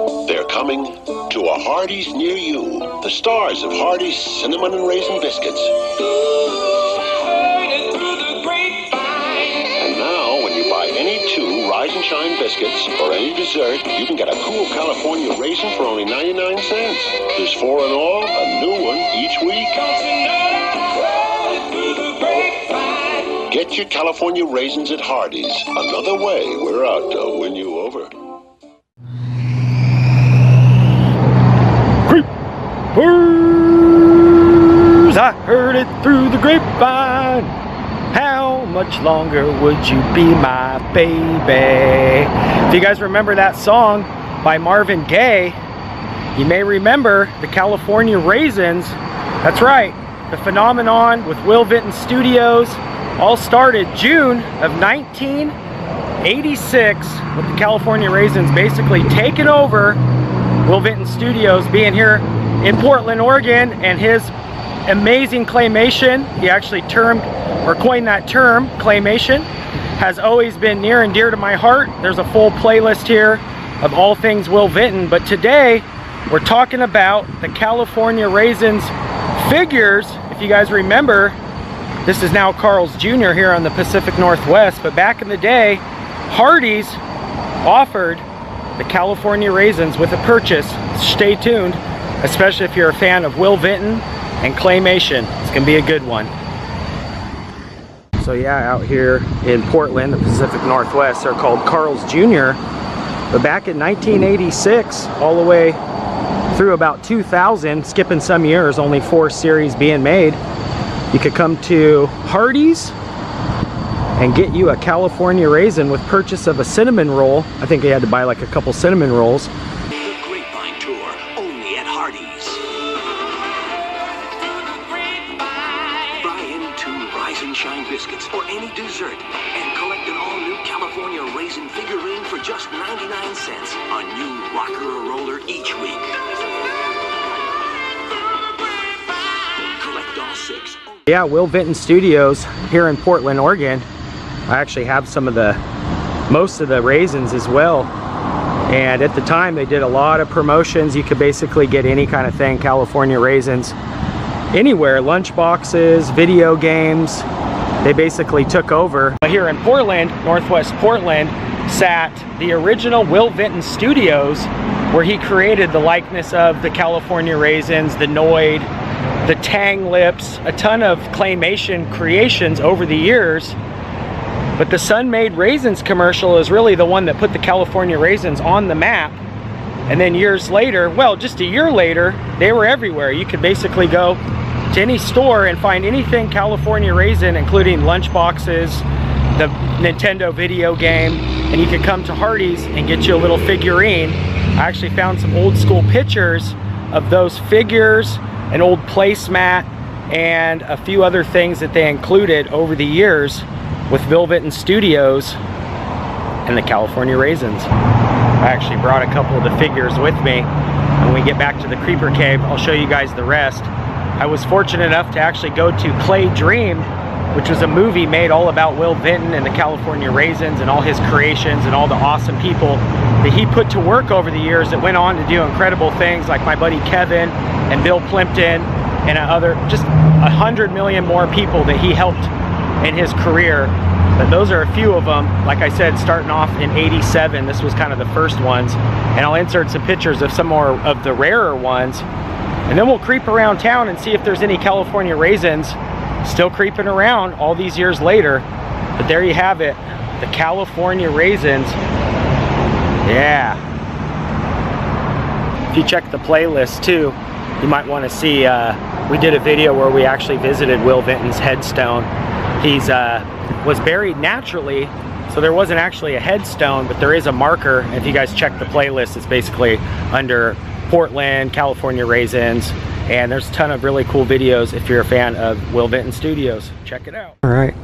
They're coming to a Hardee's near you. The stars of Hardee's Cinnamon and Raisin Biscuits. And now, when you buy any 2 Rise and Shine biscuits or any dessert, you can get a cool California raisin for only 99 cents. There's 4 in all, a new one each week. Get your California raisins at Hardee's. Another way we're out to win you over. Creepers, I heard it through the grapevine. How much longer would you be my baby? If you guys remember that song by Marvin Gaye, you may remember the California Raisins. That's right, the phenomenon with Will Vinton Studios all started June of 1986 with the California Raisins basically taking over Will Vinton Studios, being here in Portland, Oregon, and his amazing claymation. He actually coined that term, claymation, has always been near and dear to my heart. There's a full playlist here of all things Will Vinton, but today we're talking about the California Raisins figures. If you guys remember, this is now Carl's Jr. here on the Pacific Northwest, but back in the day, Hardee's offered the California Raisins with a purchase. Stay tuned, especially if you're a fan of Will Vinton and claymation. It's gonna be a good one. So yeah, out here in Portland, the Pacific Northwest, they're called Carl's Jr. But back in 1986, all the way through about 2000, skipping some years, only 4 series being made, you could come to Hardee's and get you a California Raisin with purchase of a cinnamon roll. I think they had to buy like a couple cinnamon rolls. The Grapevine Tour, only at Hardee's. Buy in 2 Rise and Shine biscuits or any dessert and collect an all-new California Raisin figurine for just 99 cents. A new rocker or roller each week. Collect all 6. Yeah, Will Vinton Studios here in Portland, Oregon. I actually have most of the raisins as well. And at the time, they did a lot of promotions. You could basically get any kind of thing, California Raisins, anywhere, lunch boxes, video games. They basically took over. Here in Portland, Northwest Portland, sat the original Will Vinton Studios, where he created the likeness of the California Raisins, the Noid, the Tang Lips, a ton of claymation creations over the years. But the Sun-Made Raisins commercial is really the one that put the California Raisins on the map. And then years later, well, just a year later, they were everywhere. You could basically go to any store and find anything California Raisin, including lunch boxes, the Nintendo video game, and you could come to Hardee's and get you a little figurine. I actually found some old school pictures of those figures, an old placemat, and a few other things that they included over the years with Will Vinton Studios and the California Raisins. I actually brought a couple of the figures with me. When we get back to the Creeper Cave, I'll show you guys the rest. I was fortunate enough to actually go to Clay Dream, which was a movie made all about Will Vinton and the California Raisins and all his creations and all the awesome people that he put to work over the years that went on to do incredible things, like my buddy Kevin and Bill Plimpton and just 100 million more people that he helped in his career. But those are a few of them. Like I said, starting off in '87, this was kind of the first ones. And I'll insert some pictures of some more of the rarer ones. And then we'll creep around town and see if there's any California Raisins still creeping around all these years later. But there you have it, the California Raisins. Yeah. If you check the playlist too, you might want to see, we did a video where we actually visited Will Vinton's headstone. He's was buried naturally, so there wasn't actually a headstone, but there is a marker. If you guys check the playlist, it's basically under Portland, California Raisins, and there's a ton of really cool videos if you're a fan of Will Vinton Studios. Check it out. All right,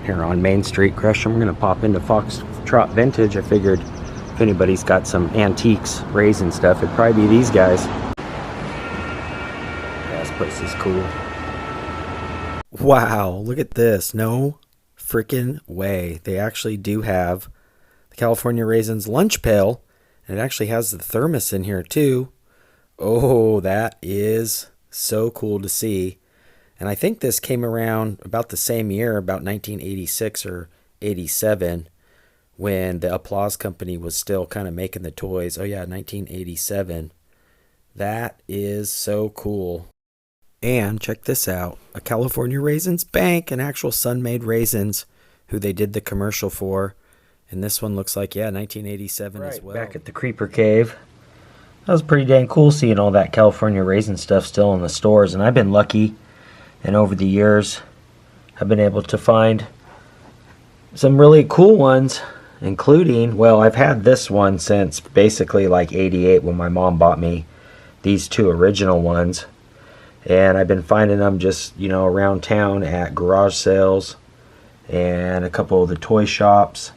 here on Main Street, Gresham, we're gonna pop into Foxtrot Vintage. I figured if anybody's got some antiques, raisin stuff, it'd probably be these guys. Yeah, this place is cool. Wow, look at this. No freaking way. They actually do have the California Raisins lunch pail And it actually has the thermos in here too. Oh, that is so cool to see. And I think this came around about the same year, about 1986 or 87, when the Applause Company was still kind of making the toys. Oh yeah, 1987. That is so cool. And check this out. A California Raisins bank, an actual Sun-made Raisins, who they did the commercial for. And this one looks like, yeah, 1987 as well. Back at the Creeper Cave. That was pretty dang cool seeing all that California Raisin stuff still in the stores. And I've been lucky, and over the years, I've been able to find some really cool ones, including, well, I've had this one since basically like 88 when my mom bought me these two original ones. And I've been finding them just, you know, around town at garage sales and a couple of the toy shops.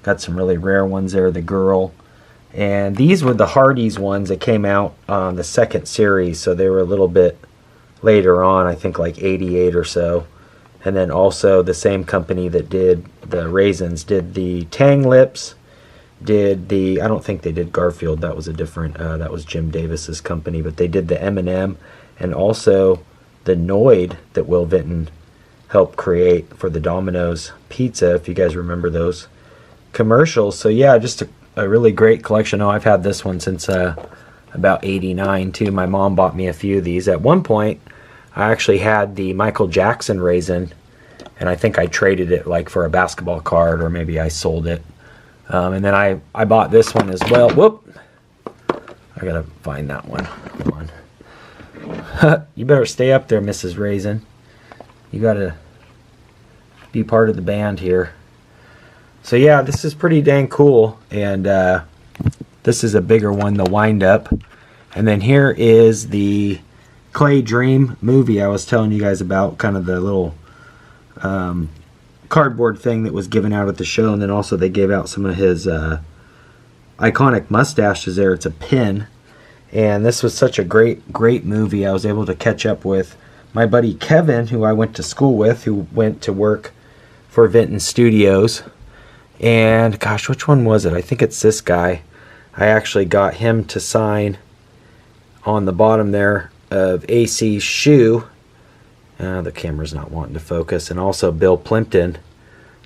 Got some really rare ones there, the girl. And these were the Hardee's ones that came out on the second series, so they were a little bit later on, I think like 88 or so. And then also the same company that did the Raisins did the Tang Lips, did the, I don't think they did Garfield, that was a different, that was Jim Davis's company, but they did the M&M and also the Noid that Will Vinton helped create for the Domino's pizza, if you guys remember those commercials. So yeah, just a really great collection. Oh, I've had this one since about 89 too. My mom bought me a few of these. At one point, I actually had the Michael Jackson Raisin, and I think I traded it like for a basketball card, or maybe I sold it. And then I bought this one as well. Whoop! I gotta find that one. Hold on. You better stay up there, Mrs. Raisin. You gotta be part of the band here. So yeah, this is pretty dang cool. And this is a bigger one, the wind up. And then here is the Clay Dream movie I was telling you guys about, kind of the little cardboard thing that was given out at the show. And then also they gave out some of his iconic mustaches there. It's a pin. And this was such a great movie. I was able to catch up with my buddy Kevin, who I went to school with, who went to work for Vinton Studios. And gosh, which one was it? I think it's this guy. I actually got him to sign on the bottom there of AC's shoe. The camera's not wanting to focus. And also Bill Plimpton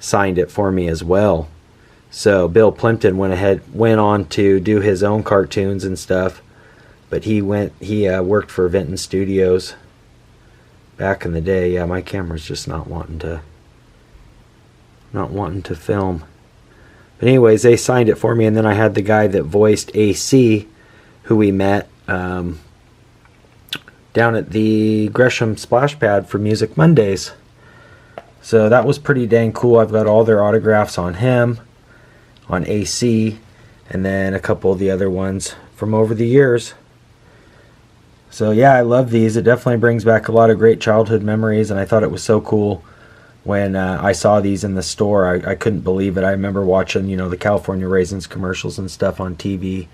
signed it for me as well. So Bill Plimpton went on to do his own cartoons and stuff. But he worked for Vinton Studios back in the day. Yeah, my camera's just not wanting to film. But anyways, they signed it for me, and then I had the guy that voiced AC, who we met down at the Gresham Splash Pad for Music Mondays. So that was pretty dang cool. I've got all their autographs on him, on AC, and then a couple of the other ones from over the years. So yeah, I love these. It definitely brings back a lot of great childhood memories, and I thought it was so cool when I saw these in the store. I couldn't believe it. I remember watching, you know, the California Raisins commercials and stuff on TV,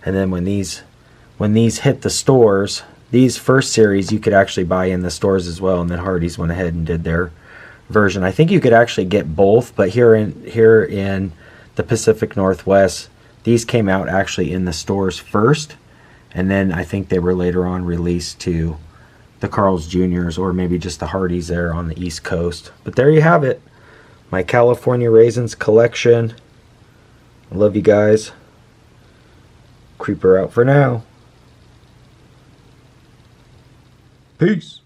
and then when these hit the stores, these first series you could actually buy in the stores as well, and then Hardee's went ahead and did their version. I think you could actually get both, but here in the Pacific Northwest, these came out actually in the stores first. And then I think they were later on released to the Carl's Jr.'s or maybe just the Hardee's there on the East Coast. But there you have it. My California Raisins collection. I love you guys. Creeper out for now. Peace.